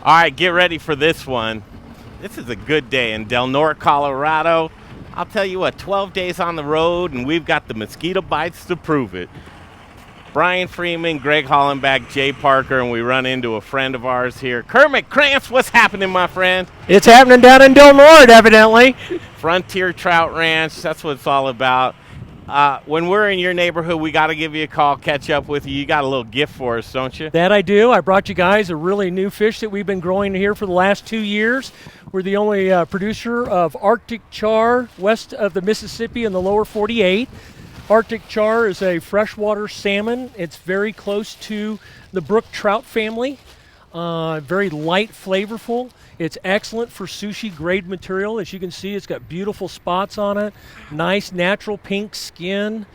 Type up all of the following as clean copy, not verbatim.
All right, get ready for this one. This is a good day in Norte Colorado. I'll tell you what, 12 days on the road, and we've got the mosquito bites to prove it. Brian Freeman, Greg Hollenbach, Jay Parker, and we run into a friend of ours here. Kermit Krantz, what's happening, my friend? It's happening down in Del Norte, evidently. Frontier Trout Ranch, that's what it's all about. When we're in your neighborhood, we got to give you a call, catch up with you. You got a little gift for us, don't you? That I do. I brought you guys a really new fish that we've been growing here for the last 2 years. We're the only producer of Arctic char west of the Mississippi in the lower 48. Arctic char is a freshwater salmon. It's very close to the brook trout family. Very light, flavorful. It's excellent for sushi grade material. As you can see, it's got beautiful spots on it. Nice natural pink skin.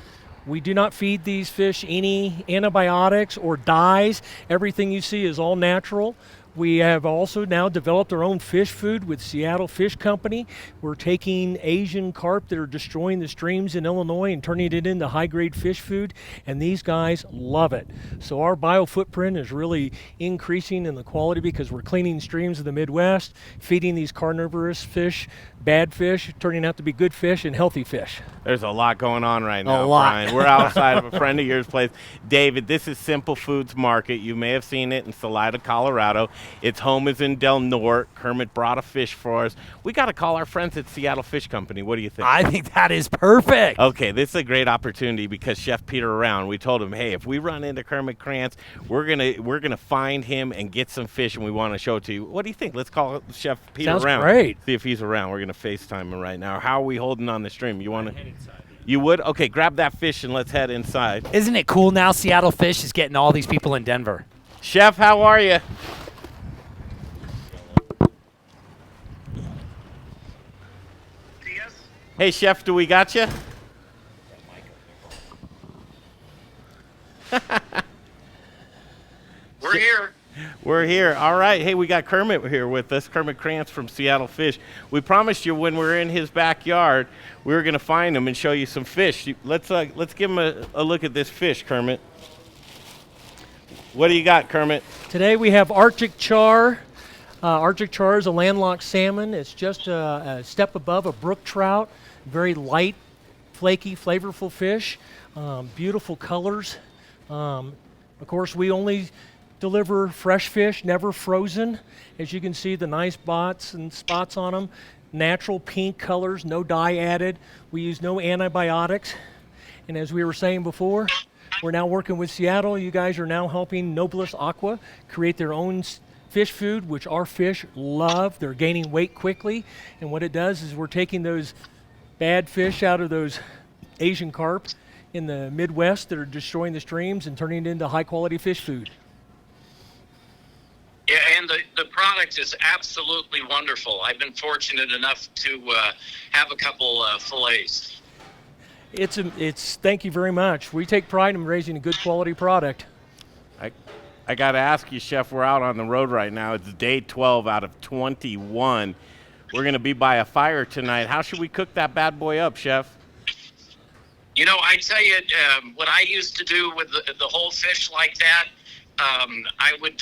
We do not feed these fish any antibiotics or dyes. Everything you see is all natural. We have also now developed our own fish food with Seattle Fish Company. We're taking Asian carp that are destroying the streams in Illinois and turning it into high-grade fish food, and these guys love it. So our bio footprint is really increasing in the quality because we're cleaning streams of the Midwest, feeding these carnivorous fish, bad fish, turning out to be good fish and healthy fish. There's a lot going on right now, A lot. Brian. We're outside of a friend of yours' place. David, this is Simple Foods Market. You may have seen it in Salida, Colorado. Its home is in Del Norte. Kermit brought a fish for us. We got to call our friends at Seattle Fish Company. What do you think? I think that is perfect. Okay, this is a great opportunity because Chef Peter around. We told him, hey, if we run into Kermit Krantz, we're gonna find him and get some fish, and we want to show it to you. What do you think? Let's call Chef Peter Sounds around. great. See if he's around. We're gonna FaceTime him right now. How are we holding on the stream? You want to? You would? Okay, grab that fish and let's head inside. Isn't it cool now Seattle Fish is getting all these people in Denver? Chef, how are you? Hey, Chef, do we got you? We're here. We're here. All right. Hey, we got Kermit here with us, Kermit Krantz from Seattle Fish. We promised you when we were in his backyard, we were going to find him and show you some fish. Let's give him a look at this fish, Kermit. What do you got, Kermit? Today we have Arctic char. Arctic char is a landlocked salmon. It's just a step above a brook trout. Very light, flaky, flavorful fish. Beautiful colors. Of course, we only deliver fresh fish, never frozen. As you can see, the nice spots and spots on them. Natural pink colors, no dye added. We use no antibiotics. And as we were saying before, we're now working with Seattle. You guys are now helping Nobilis Aqua create their own fish food, which our fish love. They're gaining weight quickly. And what it does is we're taking those bad fish out of those Asian carp in the Midwest that are destroying the streams and turning it into high-quality fish food. Yeah, and the product is absolutely wonderful. I've been fortunate enough to have a couple fillets. It's thank you very much. We take pride in raising a good quality product. I got to ask you, Chef, we're out on the road right now. It's day 12 out of 21. We're going to be by a fire tonight. How should we cook that bad boy up, Chef? You know, I tell you, what I used to do with the whole fish like that, I would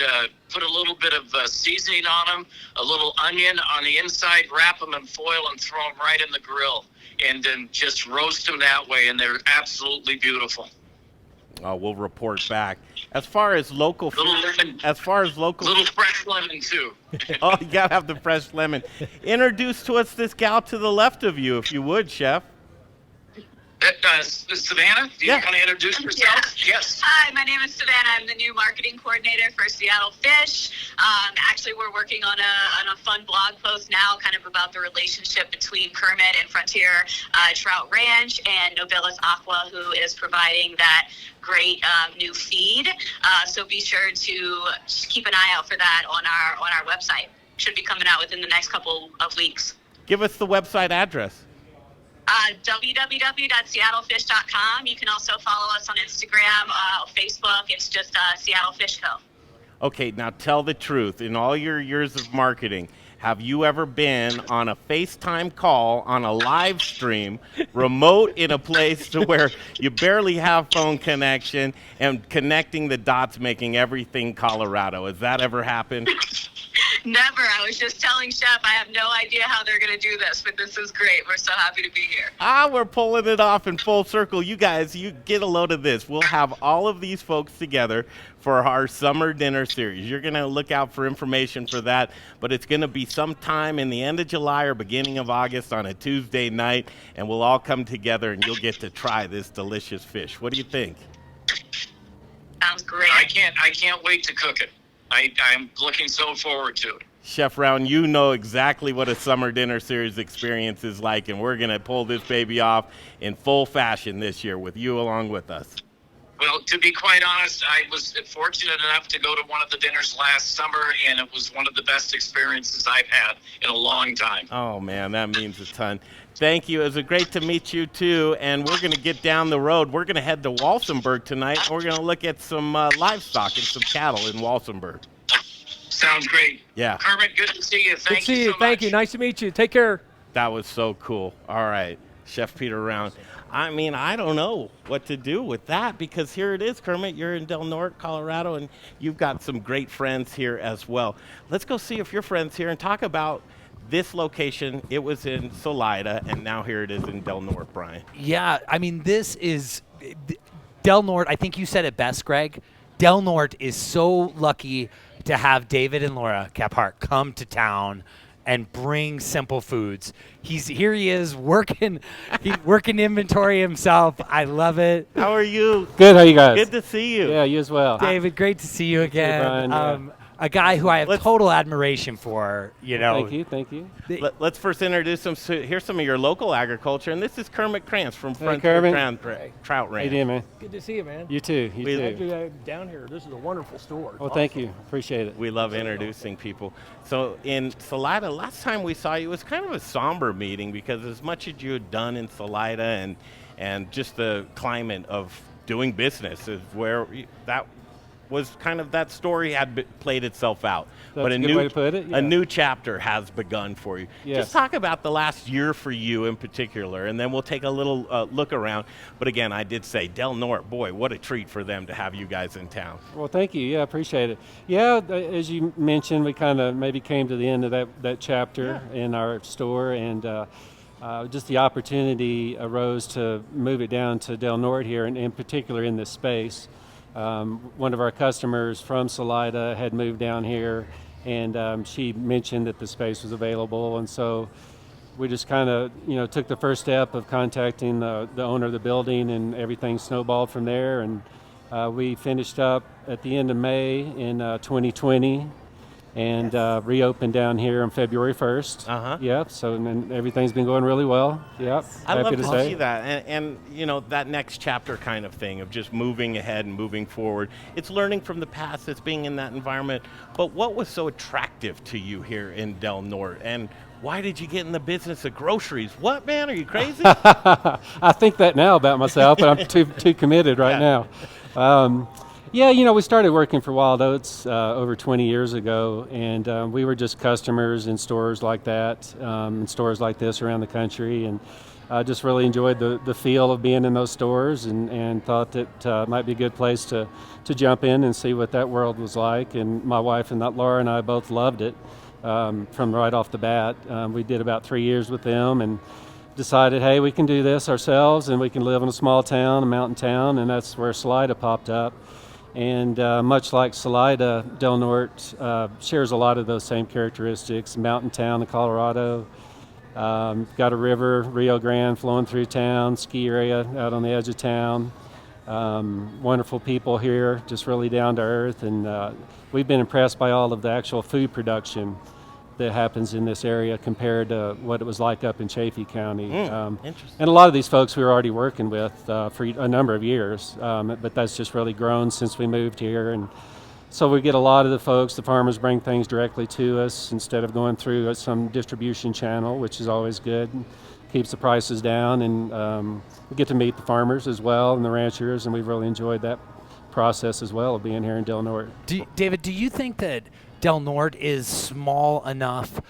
put a little bit of seasoning on them, a little onion on the inside, wrap them in foil, and throw them right in the grill, and then just roast them that way, and they're absolutely beautiful. We'll report back. As far as local food, Little fresh lemon too. Oh, you gotta have the fresh lemon. Introduce to us this gal to the left of you, if you would, Chef. Savannah, do you want to introduce yourself? Yes. Hi, my name is Savannah. I'm the new marketing coordinator for Seattle Fish. Actually, we're working on a fun blog post now, kind of about the relationship between Kermit and Frontier Trout Ranch and Nobilis Aqua, who is providing that great new feed. So be sure to keep an eye out for that on our website. Should be coming out within the next couple of weeks. Give us the website address. www.seattlefish.com. You can also follow us on Instagram, Facebook. It's just Seattle Fish Co. Okay, now tell the truth. In all your years of marketing, have you ever been on a FaceTime call on a live stream, remote in a place to where you barely have phone connection and connecting the dots, making everything Colorado? Has that ever happened? Never. I was just telling Chef I have no idea how they're going to do this, but this is great. We're so happy to be here. We're pulling it off in full circle. You guys, you get a load of this. We'll have all of these folks together for our summer dinner series. You're going to look out for information for that, but it's going to be sometime in the end of July or beginning of August on a Tuesday night, and we'll all come together and you'll get to try this delicious fish. What do you think? Sounds great. I can't wait to cook it. I'm looking so forward to it. Chef Round, you know exactly what a summer dinner series experience is like, and we're going to pull this baby off in full fashion this year with you along with us. Well, to be quite honest, I was fortunate enough to go to one of the dinners last summer, and it was one of the best experiences I've had in a long time. Oh, man, that means a ton. Thank you. It was great to meet you, too, and we're going to get down the road. We're going to head to Walsenburg tonight, and we're going to look at some livestock and some cattle in Walsenburg. Sounds great. Yeah. Kermit, good to see you. Good Thank to see you you. so Thank much. you. Nice to meet you. Take care. That was so cool. All right, Chef Peter Round. I mean, I don't know what to do with that because here it is, Kermit. You're in Del Norte, Colorado, and you've got some great friends here as well. Let's go see if your friend's here and talk about this location. It was in Salida, and now here it is in Del Norte, Brian. Yeah, I mean, this is Del Norte. I think you said it best, Greg. Del Norte is so lucky to have David and Laura Caphart come to town and bring Simple Foods. Here he is working. He's working inventory himself. I love it. How are you? Good, how you guys? Good to see you. Yeah, you as well. David, great to see you again. Brian, yeah. A guy who I have total admiration for, you know. Thank you. Let's first introduce them. Here's some of your local agriculture, and this is Kermit Krantz from Kermit. Trout How Ranch. you doing, man? Good to see you, man. You too. We- Glad you're down here. This is a wonderful store. Well, thank you. Appreciate it. We love introducing people. So in Salida, last time we saw you, it was kind of a somber meeting because as much as you had done in Salida and just the climate of doing business is where that was kind of that story had played itself out. That's a good way to put it, yeah. A new chapter has begun for you. Yes. Just talk about the last year for you in particular, and then we'll take a little look around. But again, I did say Del Norte, boy, what a treat for them to have you guys in town. Well, thank you. Yeah, appreciate it. Yeah, as you mentioned, we kind of maybe came to the end of that chapter in our store, and just the opportunity arose to move it down to Del Norte here, and in particular in this space. One of our customers from Salida had moved down here, and she mentioned that the space was available, and so we just kind of took the first step of contacting the owner of the building, and everything snowballed from there, and we finished up at the end of May in 2020 and reopened down here on February 1st. Yep, so and everything's been going really well. Yep, I happy love to to say. see that, and that next chapter kind of thing of just moving ahead and moving forward. It's learning from the past, it's being in that environment. But what was so attractive to you here in Del Norte, and why did you get in the business of groceries? What, man? Are you crazy? I think that now about myself, but I'm too committed right now. Yeah, we started working for Wild Oats over 20 years ago, and we were just customers in stores like that, in stores like this around the country, and I just really enjoyed the feel of being in those stores, and thought that might be a good place to jump in and see what that world was like. And my wife and Laura and I both loved it from right off the bat. We did about 3 years with them, and decided, hey, we can do this ourselves, and we can live in a small town, a mountain town, and that's where Salida popped up. And much like Salida, Del Norte shares a lot of those same characteristics. Mountain town in Colorado, got a river, Rio Grande, flowing through town, ski area out on the edge of town. Wonderful people here, just really down to earth. And we've been impressed by all of the actual food production that happens in this area compared to what it was like up in Chaffee County. Interesting. And a lot of these folks we were already working with for a number of years, but that's just really grown since we moved here. And so we get a lot of the farmers bring things directly to us instead of going through some distribution channel, which is always good, and keeps the prices down. And we get to meet the farmers as well and the ranchers, and we've really enjoyed that process as well of being here in Del Norte. David, do you think that Del Norte is small enough?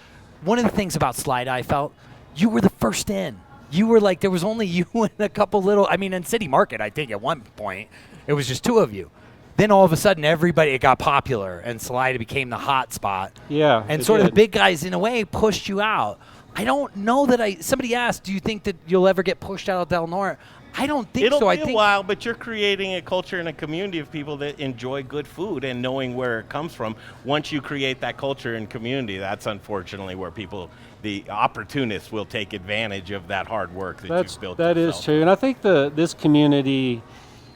One of the things about Salida, I felt you were the first in. You were like, there was only you and a couple little, in City Market, I think at one point, it was just two of you. then all of a sudden it got popular, and Salida became the hot spot. Yeah. And it sort of the did. big guys, in a way, pushed you out. I don't know that somebody asked, do you think that you'll ever get pushed out of Del Norte? I don't think It'll so. be I a think while, but you're creating a culture and a community of people that enjoy good food and knowing where it comes from. Once you create that culture and community, that's unfortunately where the opportunists will take advantage of that hard work that you've built. That is yourself. true, and I think this community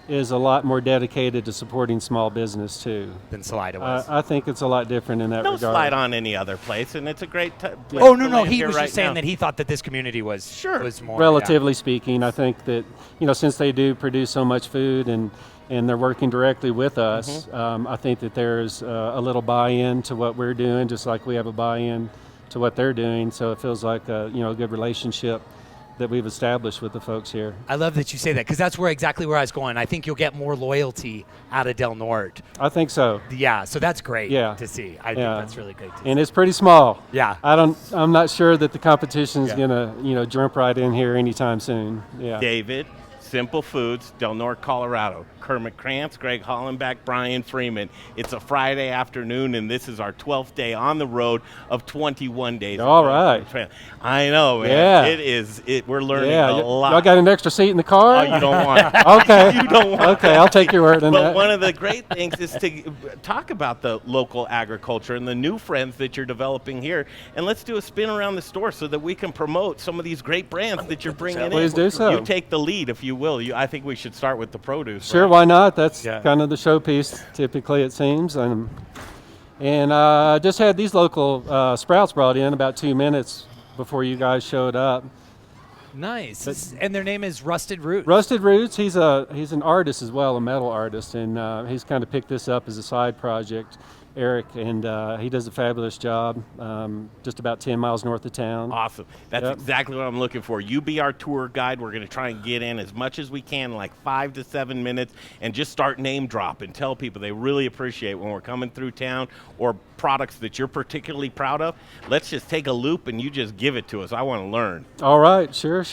is a lot more dedicated to supporting small business too. than Salida was. I think it's a lot different in that No regard. slide on any other place, and it's a great place Oh, to no, land he here was right just saying now. that he thought that this community was more. Relatively speaking, I think that since they do produce so much food and they're working directly with us, I think that there's a little buy-in to what we're doing, just like we have a buy-in to what they're doing. So it feels like a good relationship that we've established with the folks here. I love that you say that, because that's exactly where I was going. I think you'll get more loyalty out of Del Norte. I think so. Yeah, so that's great Yeah. to see. I think Yeah. that's really great to see. And it's pretty small. Yeah. I'm not sure that the competition's Yeah. gonna, jump right in here anytime soon. Yeah. David, Simple Foods, Del Norte, Colorado. Kermit Krantz, Greg Hollenbeck, Brian Freeman. It's a Friday afternoon, and this is our 12th day on the road of 21 days. All right. I know, man. Yeah. It is. We're learning Yeah. a lot. Y'all got an extra seat in the car? Oh, you don't want it. Okay. You don't want Okay, I'll take your word on But that. one of the great things is to talk about the local agriculture and the new friends that you're developing here. And let's do a spin around the store so that we can promote some of these great brands that you're bringing in. Please do so. You take the lead, if you will. I think we should start with the produce. Sure, right? why not? That's Yeah. kind of the showpiece, typically, it seems. And just had these local sprouts brought in about 2 minutes before you guys showed up. Nice. And their name is Rusted Roots. Rusted Roots, he's an artist as well, a metal artist, and he's kind of picked this up as a side project, Eric, and he does a fabulous job just about 10 miles north of town. Awesome. That's Yep. exactly what I'm looking for. You be our tour guide. We're going to try and get in as much as we can, like 5 to 7 minutes, and just start name drop and tell people they really appreciate when we're coming through town or products that you're particularly proud of. Let's just take a loop and you just give it to us. I want to learn. All right, sure.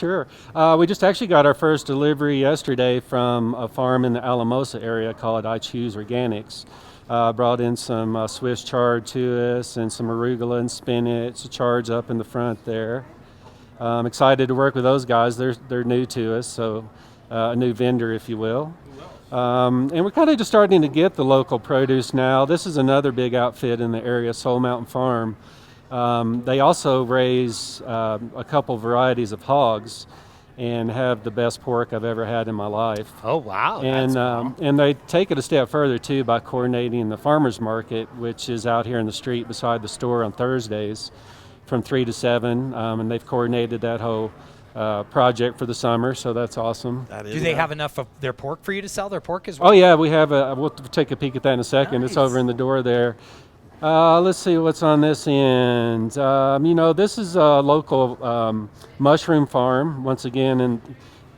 We just actually got our first delivery yesterday from a farm in the Alamosa area called I Choose Organics. Brought in some Swiss chard to us and some arugula and spinach, chards up in the front there. I'm excited to work with those guys. They're new to us, so a new vendor, if you will. And we're kind of just starting to get the local produce now. This is another big outfit in the area, Soul Mountain Farm. They also raise a couple varieties of hogs and have the best pork I've ever had in my life. Oh, wow. And and they take it a step further too by coordinating the farmers market, which is out here in the street beside the store on Thursdays from 3 to 7, and they've coordinated that whole project for the summer, so that's awesome. Do they have enough of their pork for you to sell their pork as well? Oh yeah, we have we'll take a peek at that in a second. Nice. It's over in the door there. Let's see what's on this end. This is a local mushroom farm, once again in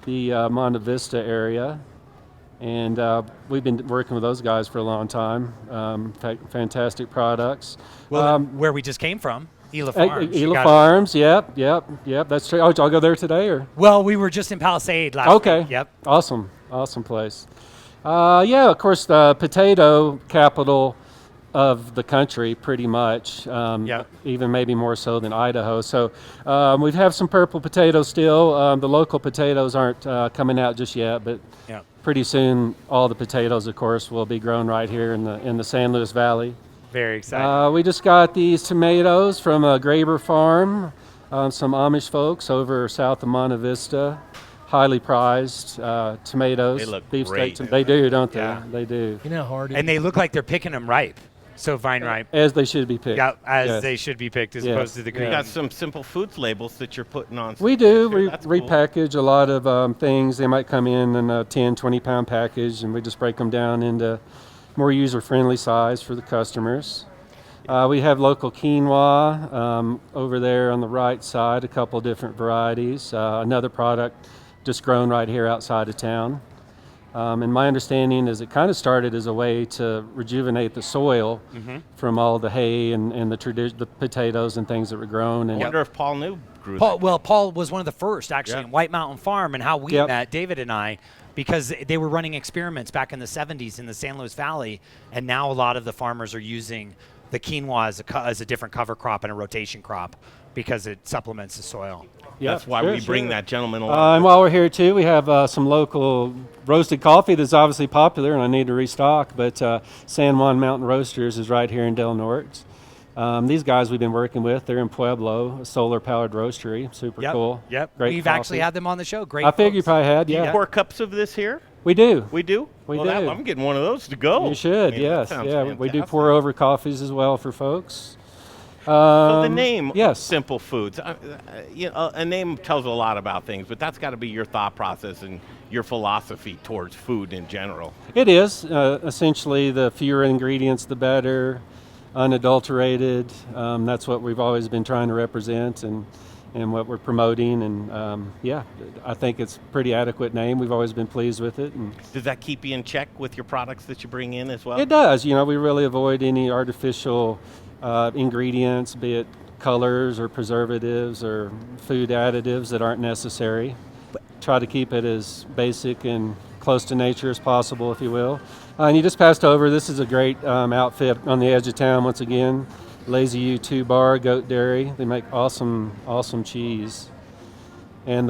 the Monte Vista area. And we've been working with those guys for a long time. Fantastic products. Well, where we just came from, Gila Farms. You Gila got- Farms, yep, that's true. Oh, I'll go there today, or? Well, we were just in Palisade last Okay. week. Yep. Awesome place. Of course, the potato capital of the country, pretty much. Even maybe more so than Idaho. So we have some purple potatoes still. The local potatoes aren't coming out just yet, but pretty soon all the potatoes, of course, will be grown right here in the San Luis Valley. Very exciting. We just got these tomatoes from a Graber farm, some Amish folks over south of Monte Vista. Highly prized tomatoes. They look beefsteak great. They do, don't they? Yeah. They do. You know how hard it And they look like they're picking them ripe. So vine ripe. As they should be picked. Yeah, as Yes. they should be picked as Yes. opposed to the You green. got some Simple Foods labels that you're putting on. We do. Sure, We that's cool. repackage a lot of things. They might come in a 10, 20-pound package, and we just break them down into more user-friendly size for the customers. We have local quinoa over there on the right side, a couple different varieties. Another product just grown right here outside of town. And my understanding is it kind of started as a way to rejuvenate the soil from all the hay and the potatoes and things that were grown. I And wonder if Paul New grew Paul was one of the first actually Yeah. in White Mountain Farm, and how we Yep. met, David and I, because they were running experiments back in the 70s in the San Luis Valley, and now a lot of the farmers are using the quinoa as a different cover crop and a rotation crop because it supplements the soil. That's why we bring that gentleman And along. while we're here too, we have some local roasted coffee that's obviously popular, and I need to restock. But San Juan Mountain Roasters is right here in Del Norte. These guys we've been working with, they're in Pueblo, a solar-powered roastery. Super cool. Yep. Great We've coffee. actually had them on the show. Great. I figured you folks. probably had, Do you yeah. pour cups of this here? We do. We do? We well, do. I'm getting one of those to go. You should, I mean, that yes. sounds Yeah, we do fantastic. pour over coffees as well for folks. So the name, yes. Simple Foods, a name tells a lot about things, but that's got to be your thought process and your philosophy towards food in general. It is. Essentially, the fewer ingredients, the better, unadulterated. That's what we've always been trying to represent and what we're promoting. And I think it's a pretty adequate name. We've always been pleased with it. And Does that keep you in check with your products that you bring in as well? it does. We really avoid any artificial ingredients, be it colors or preservatives or food additives that aren't necessary. Try to keep it as basic and close to nature as possible, if you will. And you just passed over. This is a great outfit on the edge of town once again. Lazy U 2 Bar, Goat Dairy. They make awesome cheese. And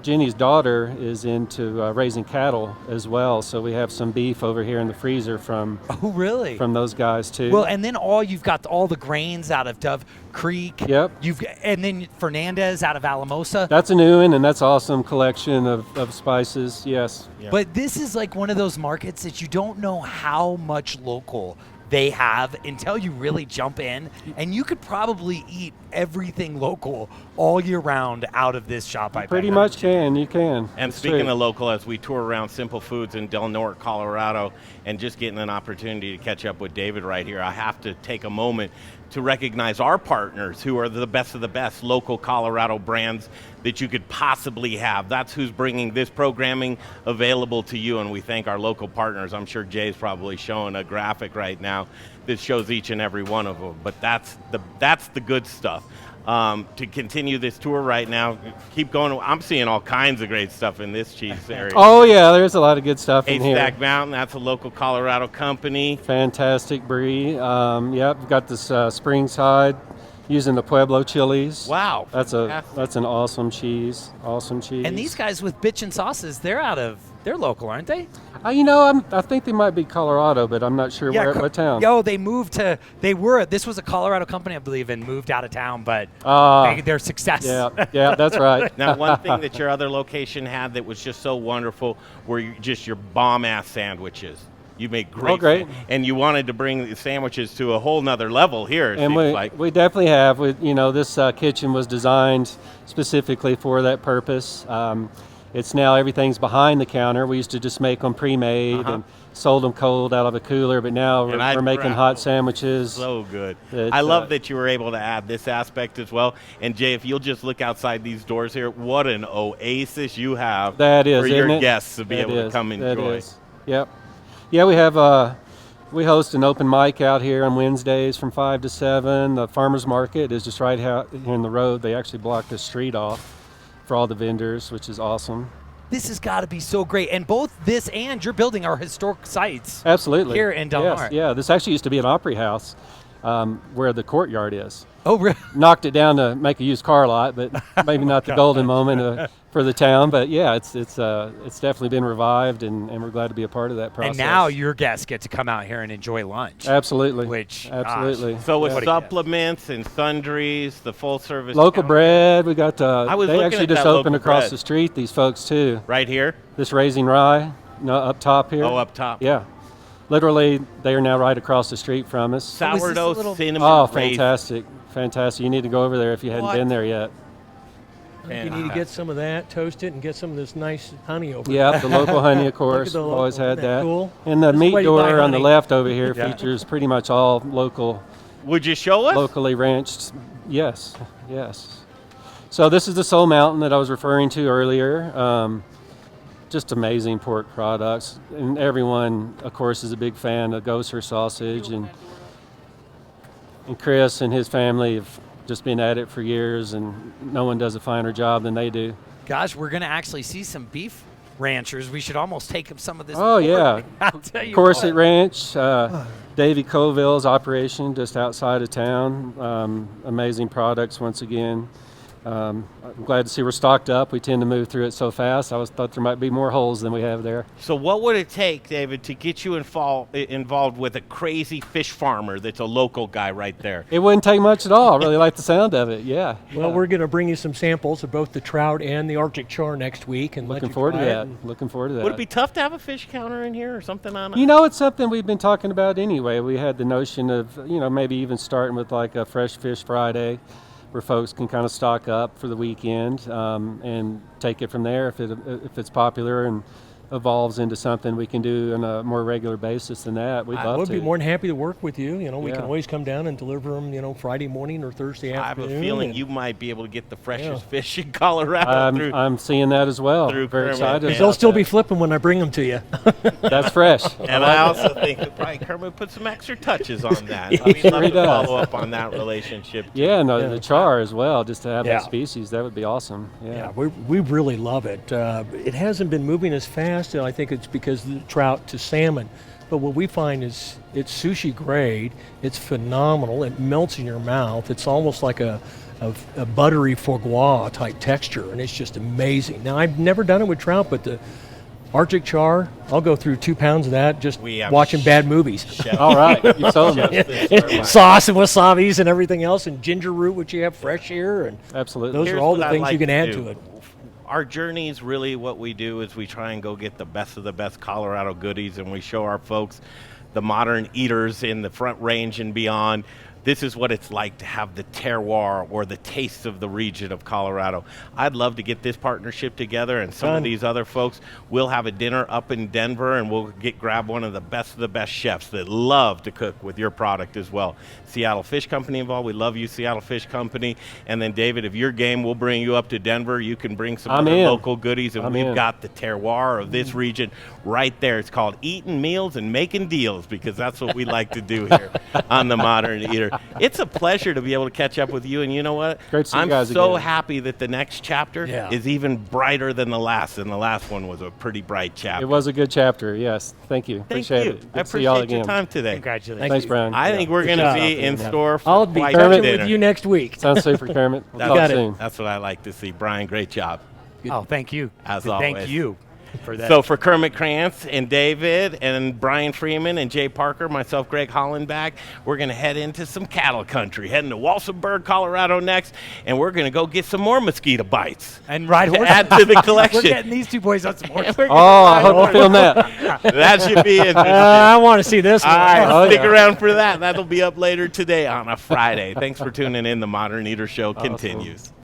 Jenny's daughter is into raising cattle as well. So we have some beef over here in the freezer from Oh, really? from those guys too. Well, and then you've got all the grains out of Dove Creek. Yep. And then Fernandez out of Alamosa. That's a new one, and that's awesome collection of spices. Yes. Yeah. But this is like one of those markets that you don't know how much local they have until you really jump in, and you could probably eat everything local all year round out of this shop. I Pretty bet. much can. You can. And It's speaking true. of local, as we tour around Simple Foods in Del Norte, Colorado, and just getting an opportunity to catch up with David right here, I have to take a moment to recognize our partners who are the best of the best local Colorado brands that you could possibly have. That's who's bringing this programming available to you, and we thank our local partners. I'm sure Jay's probably showing a graphic right now that shows each and every one of them, but that's the good stuff. To continue this tour right now, keep going. I'm seeing all kinds of great stuff in this cheese area. Oh yeah, there's a lot of good stuff in here. Haystack Mountain, that's a local Colorado company. Fantastic brie. Yep, we've got this Springside using the Pueblo chilies. Wow, That's fantastic. an awesome cheese. Awesome cheese. And these guys with Bitch and Sauces, they're local, aren't they? I think they might be Colorado, but I'm not sure what town. This was a Colorado company, I believe, and moved out of town, but Ah. their success. Yeah, that's right. Now, one thing that your other location had that was just so wonderful were just your bomb-ass sandwiches. You made great. Great. And you wanted to bring the sandwiches to a whole nother level here, it And seems like. we definitely have. This kitchen was designed specifically for that purpose. It's now everything's behind the counter. We used to just make them pre-made and sold them cold out of a cooler, but now we're making hot sandwiches. So good. It's, I love that you were able to add this aspect as well. And Jay, if you'll just look outside these doors here, what an oasis you have That is, for isn't your it? guests to be That able to is, come that enjoy. is. Yep. Yeah, we host an open mic out here on Wednesdays from 5 to 7. The farmers market is just right out here in the road. They actually blocked the street off for all the vendors, which is awesome. This has got to be so great. And both this and your building are historic sites. Absolutely. Here in Del Yes, Norte. yeah, this actually used to be an Opry House where the courtyard is. Oh, really? Knocked it down to make a used car lot, but maybe not the golden moment for the town. But yeah, it's definitely been revived, and we're glad to be a part of that process. And now your guests get to come out here and enjoy lunch. Absolutely. Which, absolutely. So with What a supplements and sundries, the full service Local counter- bread, we got. I was they looking actually at just that opened local across bread. the street. These folks too. right here. This Raising Rye, up top here. Oh, up top. Yeah, literally, they are now right across the street from us. was this a Sourdough little- cinnamon. Oh, raisin. fantastic! You need to go over there if you hadn't What? been there yet. You need to get some of that, toast it, and get some of this nice honey over it. Yeah, the local honey, of course. the local- Always had isn't that that. cool? And the That's the meat way to buy door on the honey. left over here Yeah. features pretty much all Would you show us? locally ranched. Yes. So this is the Soul Mountain that I was referring to earlier. Just amazing pork products, and everyone, of course, is a big fan of Gosser sausage, and Chris and his family have just been at it for years, and no one does a finer job than they do. Gosh, we're going to actually see some beef ranchers. We should almost take them some of this. Oh, yeah. I'll tell you Corset what. Ranch, Davy Coville's operation just outside of town. Amazing products once again. I'm glad to see we're stocked up. We tend to move through it so fast. I thought there might be more holes than we have there. So what would it take, David, to get you involved with a crazy fish farmer that's a local guy right there? It wouldn't take much at all. I really like the sound of it. Yeah. Well, we're going to bring you some samples of both the trout and the Arctic char next week, and Looking forward to that. Looking forward to that. Would it be tough to have a fish counter in here or something on it? You know, it's something we've been talking about anyway. We had the notion of, maybe even starting with like a Fresh Fish Friday, where folks can kind of stock up for the weekend and take it from there if it's popular and evolves into something we can do on a more regular basis than that. We'd love to. I would be more than happy to work with you. We Yeah. can always come down and deliver them, Friday morning or Thursday I have afternoon. a feeling and you might be able to get the freshest fish in Colorado through. I'm seeing that as well. through Very Kermit. excited. Yeah. They'll about still that. be flipping when I bring them to you. That's fresh. And I also think that probably Kermit put some extra touches on that. Yeah, We'd love he to does. follow up on that relationship. Yeah, no, Yeah. the char as well, just to have Yeah. that species, that would be awesome. Yeah, we really love it. It hasn't been moving as fast, and I think it's because of the trout to salmon. But what we find is it's sushi grade. It's phenomenal. It melts in your mouth. It's almost like a buttery foie gras type texture, and it's just amazing. Now, I've never done it with trout, but the Arctic char, I'll go through 2 pounds of that just We have watching bad movies. Chef- All right, you sold me. Sauce and wasabis and everything else, and ginger root, which you have fresh here, and Absolutely. those Here's are all what the I'd things like you can add do. to it. Our journey is really what we do is we try and go get the best of the best Colorado goodies, and we show our folks, the modern eaters in the Front Range and beyond, this is what it's like to have the terroir or the taste of the region of Colorado. I'd love to get this partnership together, and some of Done. these other folks, we'll have a dinner up in Denver, and we'll grab one of the best chefs that love to cook with your product as well. Seattle Fish Company involved. We love you, Seattle Fish Company. And then, David, if your game, we'll bring you up to Denver. You can bring some I'm other in. local goodies, and I'm we've in. got the terroir of this region right there. It's called Eating Meals and Making Deals, because that's what we like to do here on The Modern Eater. It's a pleasure to be able to catch up with you, and you know what? Great to see you I'm guys so again. happy that the next chapter Yeah. is even brighter than the last, and the last one was a pretty bright chapter. It was a good chapter, yes. Thank you. Thank Appreciate you. it. Good I to see y'all appreciate your again. time today. Congratulations. Thanks, Brian. I think we're going to job. be in Yeah. store for I'll be quite touching a dinner. with you next week. Sounds super, Kermit. We'll That's, talk got it. soon. that's what I like to see. Brian, great job. Oh, thank you. As Thank always. you for that. So for Kermit Krantz and David and Brian Freeman and Jay Parker, myself, Greg Hollenbach, we're going to head into some cattle country, heading to Walsenburg, Colorado next, and we're going to go get some more mosquito bites and ride to horses. add to the collection. We're getting these two boys on some horses. We're Oh, I gonna hope you film that. that should be interesting. I want to see this All one. right, Oh, stick yeah. around for that. That'll be up later today on a Friday. Thanks for tuning in. The Modern Eater Show continues.